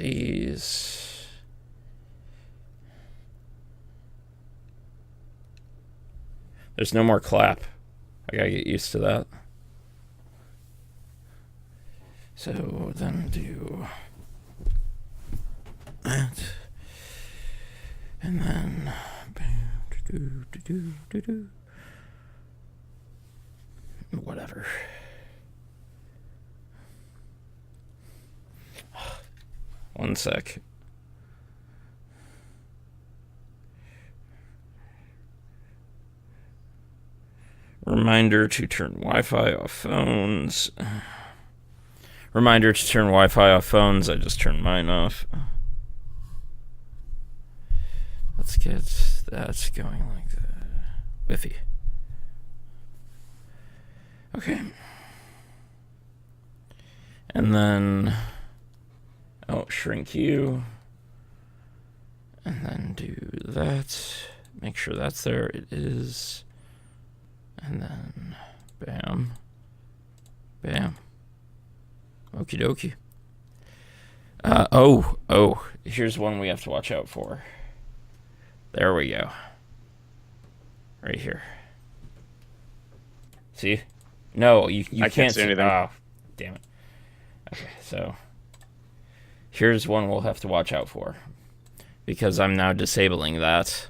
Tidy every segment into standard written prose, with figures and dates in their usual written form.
these. There's no more clap. I gotta get used to that. So then do that. And then whatever. One sec. Reminder to turn Wi-Fi off phones. Reminder to turn Wi-Fi off phones. I just turned mine off. Let's get that going like that. Wi-Fi. Okay. And then shrink you. And then do that. Make sure that's there. It is. And then bam. Bam. Okie dokie. Here's one we have to watch out for. There we go. Right here. See? No, you can't see anything. Oh, damn it. Okay, so here's one we'll have to watch out for, because I'm now disabling that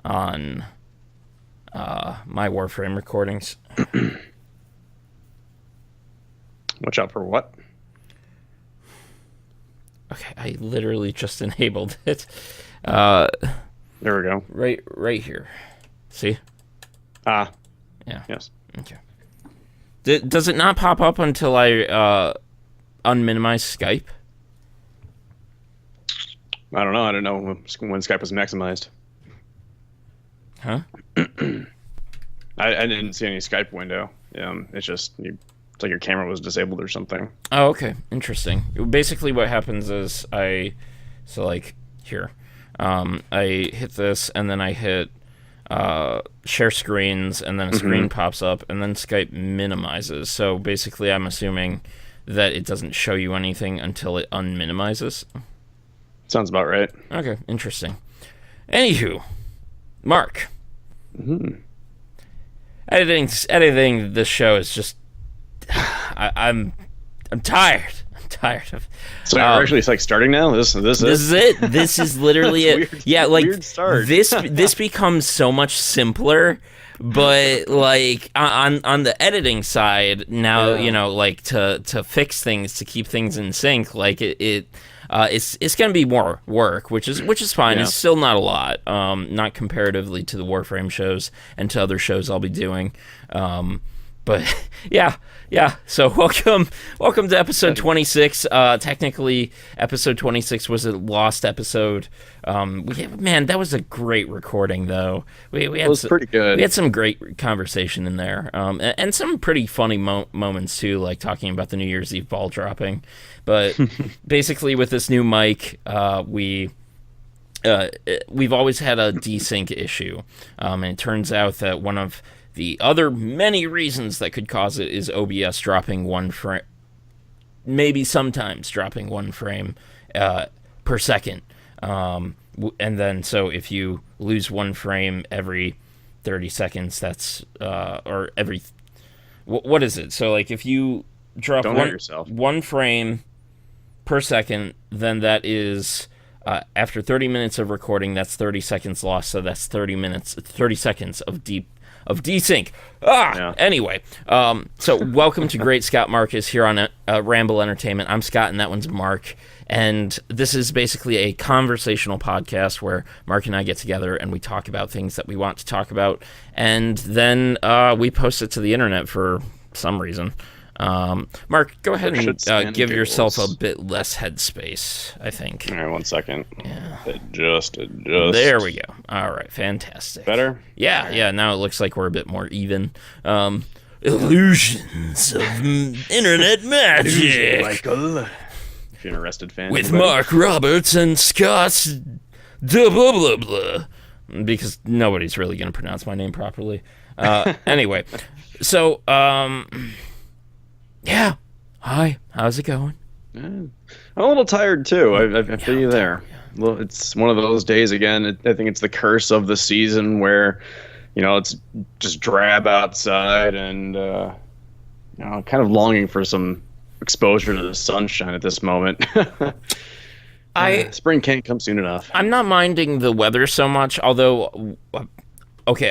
on my Warframe recordings. Watch out for what? Okay, I literally just enabled it. There we go. Right here. See? Ah. Yeah. Yes. Okay. Does it not pop up until I unminimize Skype? I don't know. I don't know when Skype was maximized. Huh? I didn't see any Skype window. It's just it's like your camera was disabled or something. Oh, okay. Interesting. Basically, what happens is I hit this, and then I hit share screens, and then a screen pops up, and then Skype minimizes. So basically, I'm assuming that it doesn't show you anything until it unminimizes. Sounds about right. Okay, interesting. Anywho, Mark. Editing this show is just I'm tired. I'm tired of. So we're actually like starting now. This is it. This is literally it. Weird, yeah, like weird start. this becomes so much simpler. But like on the editing side now, like to fix things, to keep things in sync, like it's gonna be more work, which is fine. Yeah. It's still not a lot, not comparatively to the Warframe shows and to other shows I'll be doing. But yeah. So welcome to episode 26. Technically, episode 26 was a lost episode. That was a great recording, though. We had it was pretty good. We had some great conversation in there, and some pretty funny moments too, like talking about the New Year's Eve ball dropping. But basically, with this new mic, we've always had a desync issue, and it turns out that one of the other many reasons that could cause it is OBS dropping one frame, maybe sometimes dropping one frame per second. And then, so if you lose one frame every 30 seconds, that's, or every, what is it? So, like, if you drop one frame per second, then that is, after 30 minutes of recording, that's 30 seconds lost, so that's 30 seconds of desync. Anyway, so welcome to Great Scott Marcus here on Ramble Entertainment. I'm Scott, and that one's Mark. And this is basically a conversational podcast where Mark and I get together and we talk about things that we want to talk about, and then we post it to the internet for some reason. Mark, go ahead and give yourself a bit less headspace, I think. All right, 1 second. Yeah. Adjust. There we go. All right, fantastic. Better? Yeah, now it looks like we're a bit more even. Illusions of internet magic. Michael. If you're an Arrested fan. With Mark Roberts and Scott blah blah blah. Because nobody's really going to pronounce my name properly. Anyway, so, yeah. Hi, how's it going? I'm a little tired too. I feel you there. Well, it's one of those days again. I think it's the curse of the season where, it's just drab outside and, kind of longing for some exposure to the sunshine at this moment. Spring can't come soon enough. I'm not minding the weather so much, although, okay,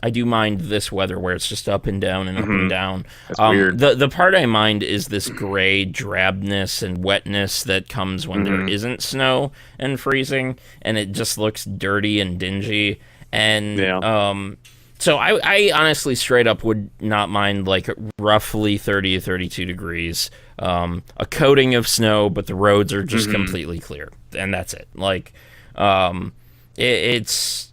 I do mind this weather where it's just up and down and up and down. That's weird. The part I mind is this gray drabness and wetness that comes when there isn't snow and freezing, and it just looks dirty and dingy. And so I honestly straight up would not mind like roughly 30 to 32 degrees, a coating of snow, but the roads are just completely clear, and that's it. Like, it's.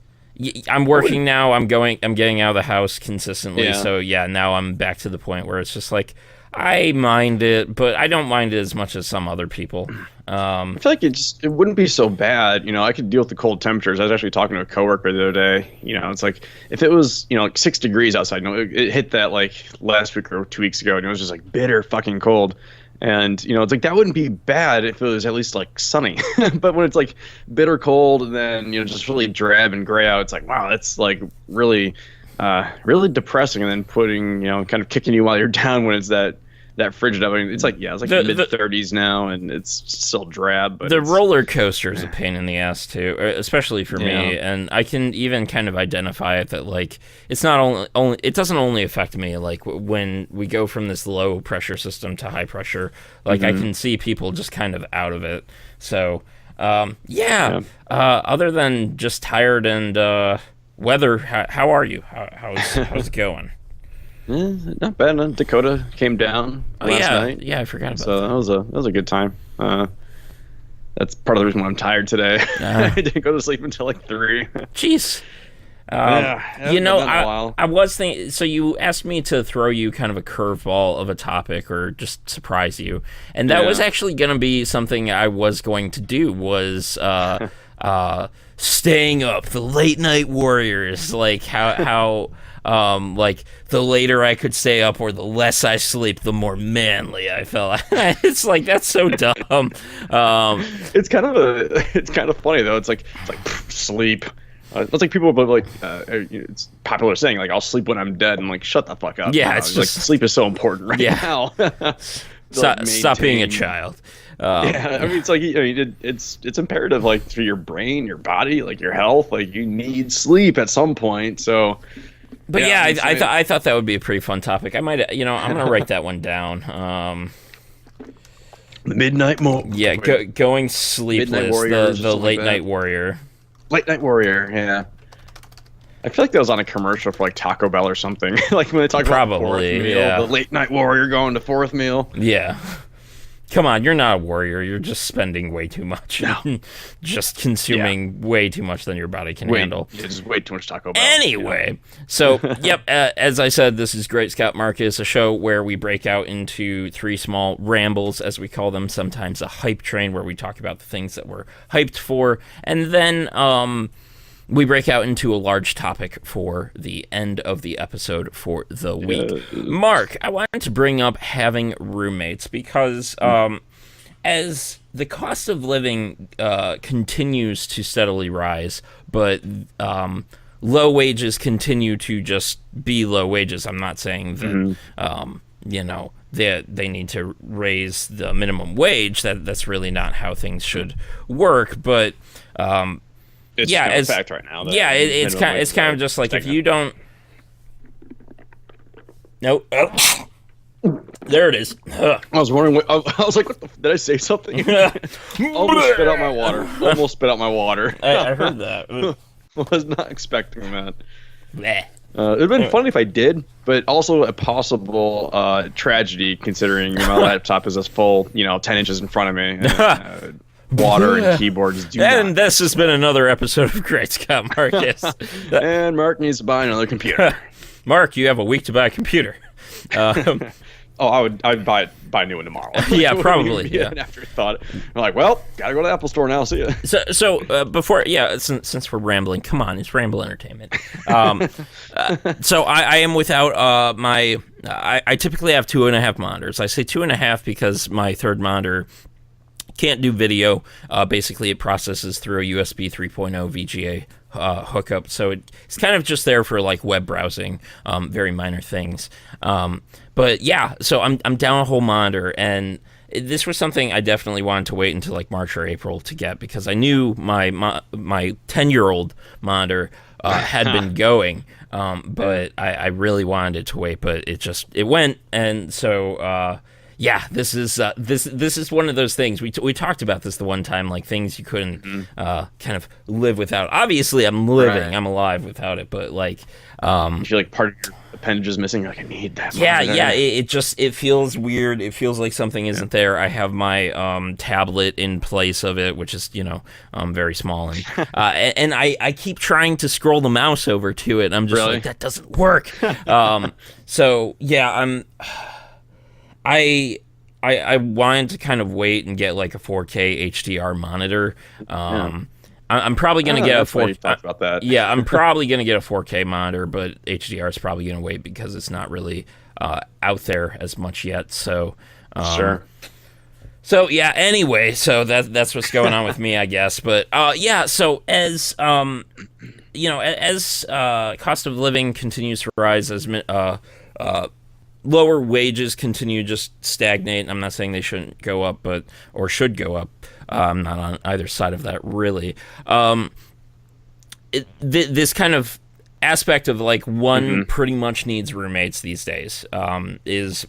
I'm working now. I'm getting out of the house consistently. Yeah. So yeah, now I'm back to the point where it's just like I mind it, but I don't mind it as much as some other people. I feel like it wouldn't be so bad. I could deal with the cold temperatures. I was actually talking to a coworker the other day. It's like if it was like 6 degrees outside. It hit that like last week or 2 weeks ago, and it was just like bitter fucking cold. And, it's like that wouldn't be bad if it was at least like sunny. But when it's like bitter cold and then, just really drab and gray out, it's like, wow, that's like really, really depressing. And then putting, kind of kicking you while you're down when it's that frigid. I mean, it's like, it's like mid 30s now and it's still drab. But the roller coaster is a pain in the ass too, especially for me. And I can even kind of identify it that like, it's not only it doesn't only affect me. Like when we go from this low pressure system to high pressure, like I can see people just kind of out of it. So, other than just tired and weather, how are you? How's it going? Not bad. Dakota came down last night. Yeah, I forgot about that. So that was a good time. That's part of the reason why I'm tired today. I didn't go to sleep until like 3. Jeez. I was thinking. So you asked me to throw you kind of a curveball of a topic or just surprise you, and that was actually going to be something I was going to do. Was staying up, the late night warriors, like how. Like the later I could stay up or the less I sleep, the more manly I felt. It's like that's so dumb. It's kind of funny though. It's like sleep. It's like people, but like it's popular saying like I'll sleep when I'm dead. And like shut the fuck up. Yeah, it's just like sleep is so important right now. Stop being a child. I mean, it's like it's imperative, like for your brain, your body, like your health. Like you need sleep at some point. So. But I thought that would be a pretty fun topic. I might, I'm gonna write that one down. The midnight going sleepless. The late night warrior. Late night warrior. Yeah. I feel like that was on a commercial for like Taco Bell or something. Like when they talk about the fourth meal, the late night warrior going to fourth meal. Yeah. Come on, you're not a warrior. You're just spending way too much. No. Just consuming way too much than your body can handle. Yeah, just way too much Taco Bell. Anyway, so, as I said, this is Great Scott Marcus, a show where we break out into 3 small rambles, as we call them, sometimes a hype train, where we talk about the things that we're hyped for, and then we break out into a large topic for the end of the episode for the week. Mark, I wanted to bring up having roommates because as the cost of living continues to steadily rise, but low wages continue to just be low wages. I'm not saying that, they need to raise the minimum wage. That's really not how things should work, but... it's a fact right now. It's kind of just like if you don't. Nope. Oh. There it is. I was wondering. I was like, did I say something? Almost spit out my water. I heard that. I was not expecting that. It'd been funny if I did, but also a possible tragedy considering my laptop is as full, 10 inches in front of me. Water and keyboards do and this has been another episode of Great Scott Marcus. And Mark needs to buy another computer. Mark, you have a week to buy a computer. Oh, I'd buy a new one tomorrow. Yeah, It wouldn't probably. even be Yeah. an afterthought. I'm like, well, gotta go to the Apple Store now. See ya. So before, yeah, since we're rambling, come on, it's Ramble Entertainment. So I am without my. I typically have 2.5 monitors. I say 2.5 because my third monitor can't do video. Basically, it processes through a USB 3.0 VGA hookup, so it's kind of just there for like web browsing, very minor things. But yeah, so I'm down a whole monitor, and this was something I definitely wanted to wait until like March or April to get, because I knew my 10-year-old monitor had been going, but I really wanted it to wait, but it went, and so. Yeah, this is one of those things. We talked about this the one time, like things you couldn't kind of live without. Obviously, I'm living, right. I'm alive without it, but like, you feel like part of your appendage is missing. Like, I need that. Yeah, yeah. It feels weird. It feels like something isn't there. I have my tablet in place of it, which is very small, and I keep trying to scroll the mouse over to it. And I'm just like, that doesn't work. So yeah, I wanted to kind of wait and get like a 4K HDR monitor. I'm probably gonna get a 4K. Talked about that. Yeah, I'm probably gonna get a 4K monitor, but HDR is probably gonna wait because it's not really out there as much yet. So sure. So yeah. Anyway, so that's what's going on with me, I guess. But yeah. So as as cost of living continues to rise, as lower wages continue to just stagnate. I'm not saying they shouldn't go up, or should go up. I'm not on either side of that, really. This kind of aspect of like one pretty much needs roommates these days is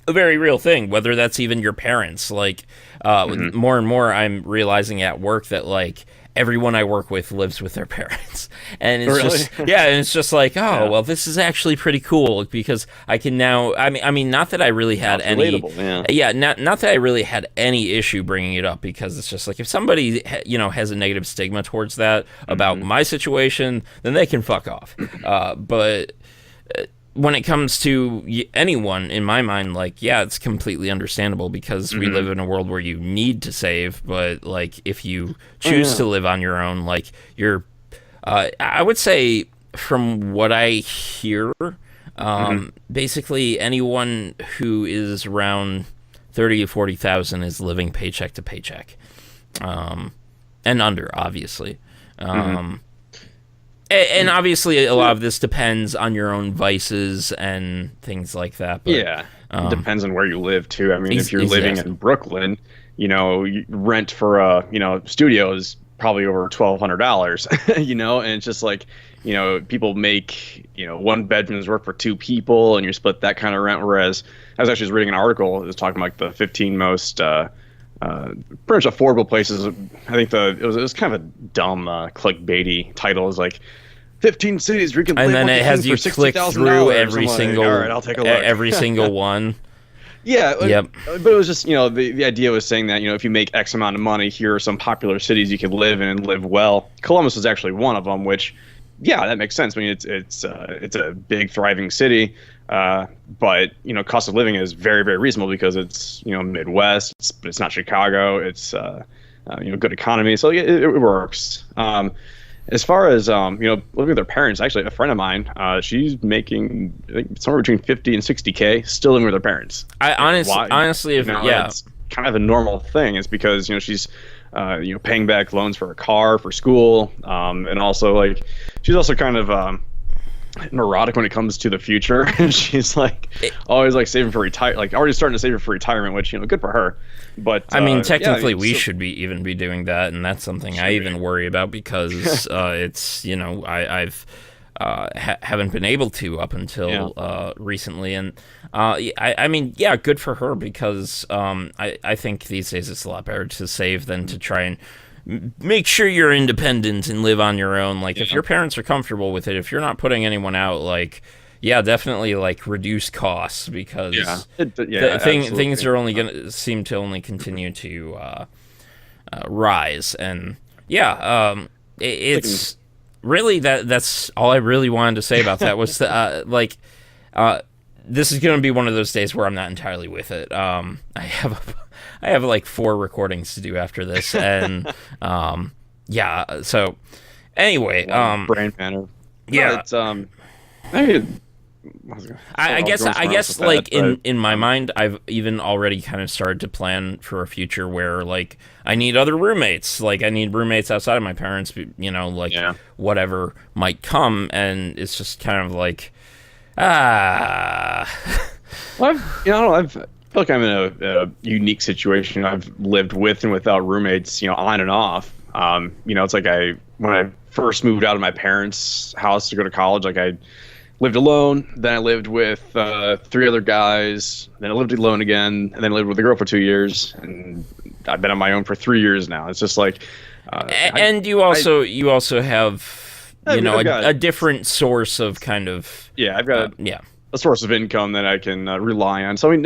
a very real thing, whether that's even your parents. Like more and more I'm realizing at work that like everyone I work with lives with their parents, and it's it's just like, well, this is actually pretty cool, because I can now. I mean, not that I really had any, not that I really had any issue bringing it up, because it's just like if somebody has a negative stigma towards that about my situation, then they can fuck off. But when it comes to anyone, in my mind, like, yeah, it's completely understandable, because we live in a world where you need to save, but like if you choose to live on your own, like you're I would say, from what I hear, basically anyone who is around 30 to 40,000 is living paycheck to paycheck, and under, obviously. And obviously, a lot of this depends on your own vices and things like that. But, it depends on where you live too. I mean, if you're living in Brooklyn, rent for a studio is probably over $1,200. And it's just like, people make one bedrooms work for two people, and you split that kind of rent. Whereas I was actually reading an article that was talking about like the 15 most pretty much affordable places. I think it was kind of a dumb clickbaity title. It was like 15 cities where you can live, and then it has you click through every single, all right, I'll take a look. Every single one. Yeah, but it was just the idea was saying that if you make X amount of money, here are some popular cities you could live in and live well. Columbus was actually one of them, which that makes sense. I mean, it's a big thriving city. But cost of living is very, very reasonable, because it's Midwest, but it's not Chicago. It's good economy, so it works. As far as living with their parents, actually, a friend of mine, she's making, I think, somewhere between 50 and 60K, still living with her parents. Honestly, it's kind of a normal thing. It's because she's paying back loans for a car, for school, and also like she's also kind of neurotic when it comes to the future. And she's like always like saving for already starting to save for retirement, which good for her. But I mean, technically we should be doing that, and that's something I even worry about, because it's I've haven't been able to up until recently, and I mean, good for her, because I think these days it's a lot better to save than to try and make sure you're independent and live on your own. Like if your parents are comfortable with it, if you're not putting anyone out, like definitely like reduce costs, because things are only going to seem to only continue to rise. And it's really that's all I really wanted to say about that was this is going to be one of those days where I'm not entirely with it. I have like 4 recordings to do after this, and yeah. So anyway, brain manner. Yeah, no, it's maybe. I guess like in my mind, I've even already kind of started to plan for a future where like I need other roommates. Like I need roommates outside of my parents, you know, like whatever might come, and it's just kind of like Well, I feel like I'm in a unique situation. I've lived with and without roommates, on and off. It's like when I first moved out of my parents' house to go to college, like I lived alone. Then I lived with 3 other guys. Then I lived alone again, and then I lived with a girl for 2 years. And I've been on my own for 3 years now. It's just like, you also have a different source of kind of I've got a source of income that I can rely on. So I mean,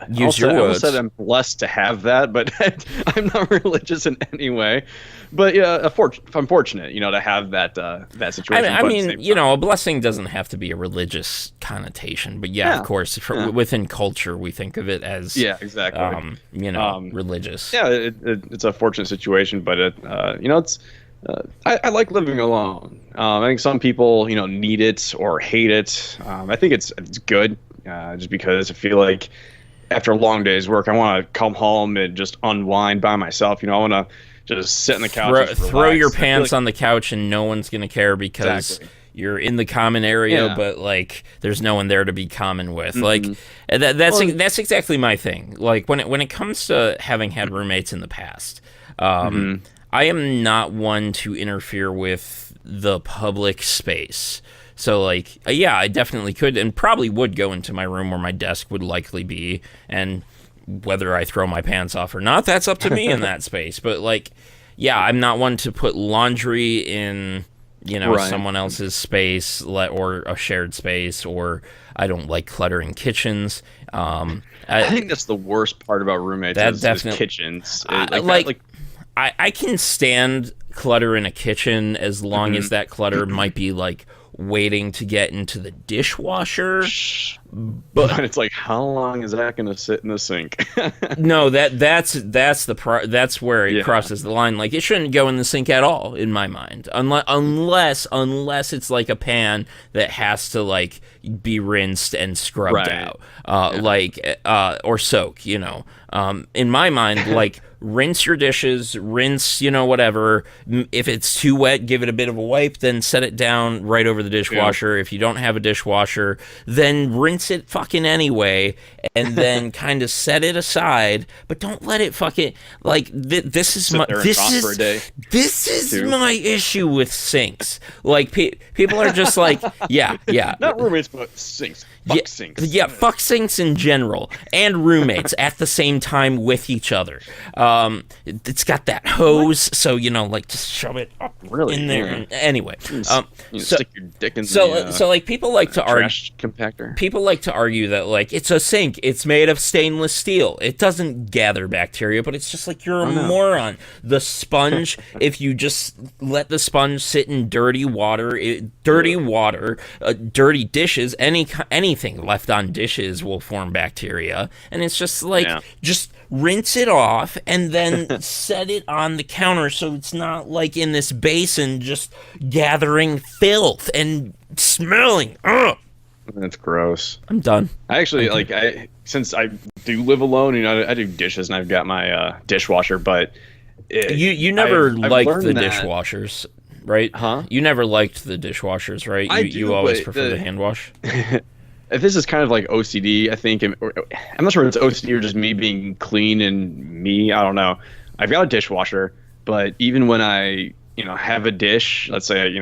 use your words. I said I'm blessed to have that, but I'm not religious in any way. But yeah, I'm fortunate, to have that situation. I mean, a blessing doesn't have to be a religious connotation, but of course, within culture, we think of it as exactly. Religious. Yeah, it's a fortunate situation, but it's. I like living alone. I think some people, need it or hate it. I think it's good, just because I feel like after a long day's work, I want to come home and just unwind by myself. I want to just sit on the couch, throw your pants on the couch, and no one's gonna care because you're in the common area, but like there's no one there to be common with. Like that's exactly my thing. Like when it comes to having had roommates in the past, I am not one to interfere with the public space. So, like, I definitely could and probably would go into my room where my desk would likely be, and whether I throw my pants off or not, that's up to me in that space. But, like, I'm not one to put laundry in, someone else's space or a shared space, or I don't like cluttering kitchens. I think that's the worst part about roommates is kitchens. I can stand clutter in a kitchen as long as that clutter might be like waiting to get into the dishwasher. But it's like, how long is that going to sit in the sink? No, that's where it crosses the line. Like, it shouldn't go in the sink at all, in my mind, unless it's like a pan that has to like be rinsed and scrubbed out, or soak. In my mind, like. Rinse your dishes, whatever. If it's too wet, give it a bit of a wipe, then set it down right over the dishwasher. If you don't have a dishwasher, then rinse it fucking anyway, and then kind of set it aside, but don't let it fucking, like, this is my issue with sinks. Like, people are just like, Not roommates, but sinks. Fuck sinks. Yeah, fuck sinks in general, and roommates at the same time with each other. It's got that hose, so just shove it up in there. Anyway, stick your dick in so like people like to argue trash compactor. People like to argue that like it's a sink, it's made of stainless steel, it doesn't gather bacteria, but it's just like you're a moron. The sponge, if you just let the sponge sit in dirty water, dirty dishes, anything left on dishes will form bacteria, and it's just like just rinse it off and then set it on the counter so it's not like in this basin just gathering filth and smelling. Ugh. That's gross. I'm done. I actually since I do live alone, I do dishes and I've got my dishwasher, but you never liked the that. Dishwashers, right? Huh? You never liked the dishwashers, right? You always prefer the hand wash. This is kind of like OCD, I think. I'm not sure if it's OCD or just me being clean and me. I don't know. I've got a dishwasher, but even when I, have a dish, let's say,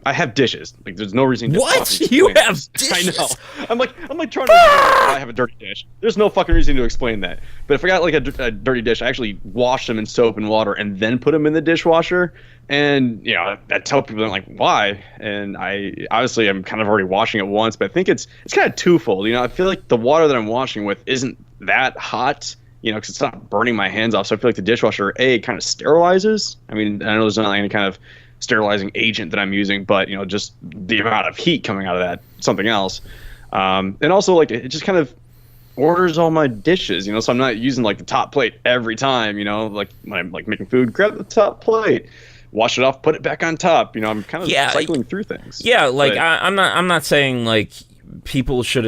I have dishes. Like, there's no reason to You have dishes? I know. I'm like trying to I have a dirty dish. There's no fucking reason to explain that. But if I got like a dirty dish, I actually wash them in soap and water and then put them in the dishwasher. And I tell people, they're like, why? And I'm kind of already washing it once, but I think it's kind of twofold. I feel like the water that I'm washing with isn't that hot, because it's not burning my hands off. So I feel like the dishwasher kind of sterilizes. I mean, I know there's not any kind of sterilizing agent that I'm using, but just the amount of heat coming out of that, something else. And also like it just kind of orders all my dishes, so I'm not using like the top plate every time, like when I'm like making food, grab the top plate, wash it off, put it back on top. I'm kind of cycling through things. Yeah, like I'm not saying like people should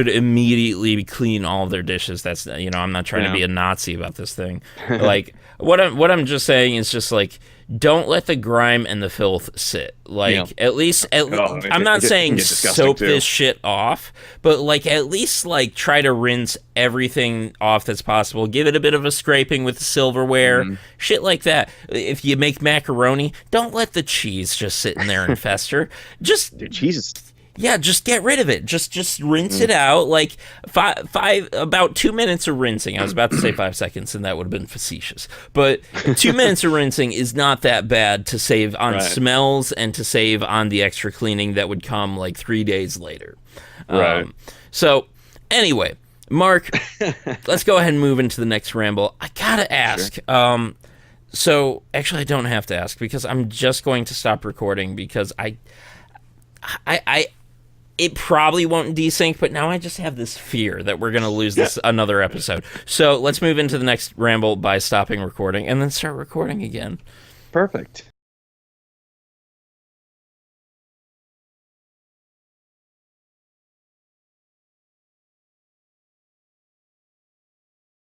immediately clean all of their dishes. That's I'm not trying to be a Nazi about this thing. Like what I'm just saying is just like, don't let the grime and the filth sit. Like at least I'm not saying soap this shit off, but like at least like try to rinse everything off that's possible. Give it a bit of a scraping with silverware, shit like that. If you make macaroni, don't let the cheese just sit in there and fester. Dude, cheese is... Yeah, just get rid of it. Just rinse it out. Like about 2 minutes of rinsing. I was about to say 5 seconds, and that would have been facetious. But 2 minutes of rinsing is not that bad to save on smells and to save on the extra cleaning that would come like 3 days later. Right. So anyway, Mark, let's go ahead and move into the next ramble. I gotta ask. Sure. So actually, I don't have to ask because I'm just going to stop recording because it probably won't desync, but now I just have this fear that we're going to lose this another episode. So let's move into the next ramble by stopping recording and then start recording again. Perfect.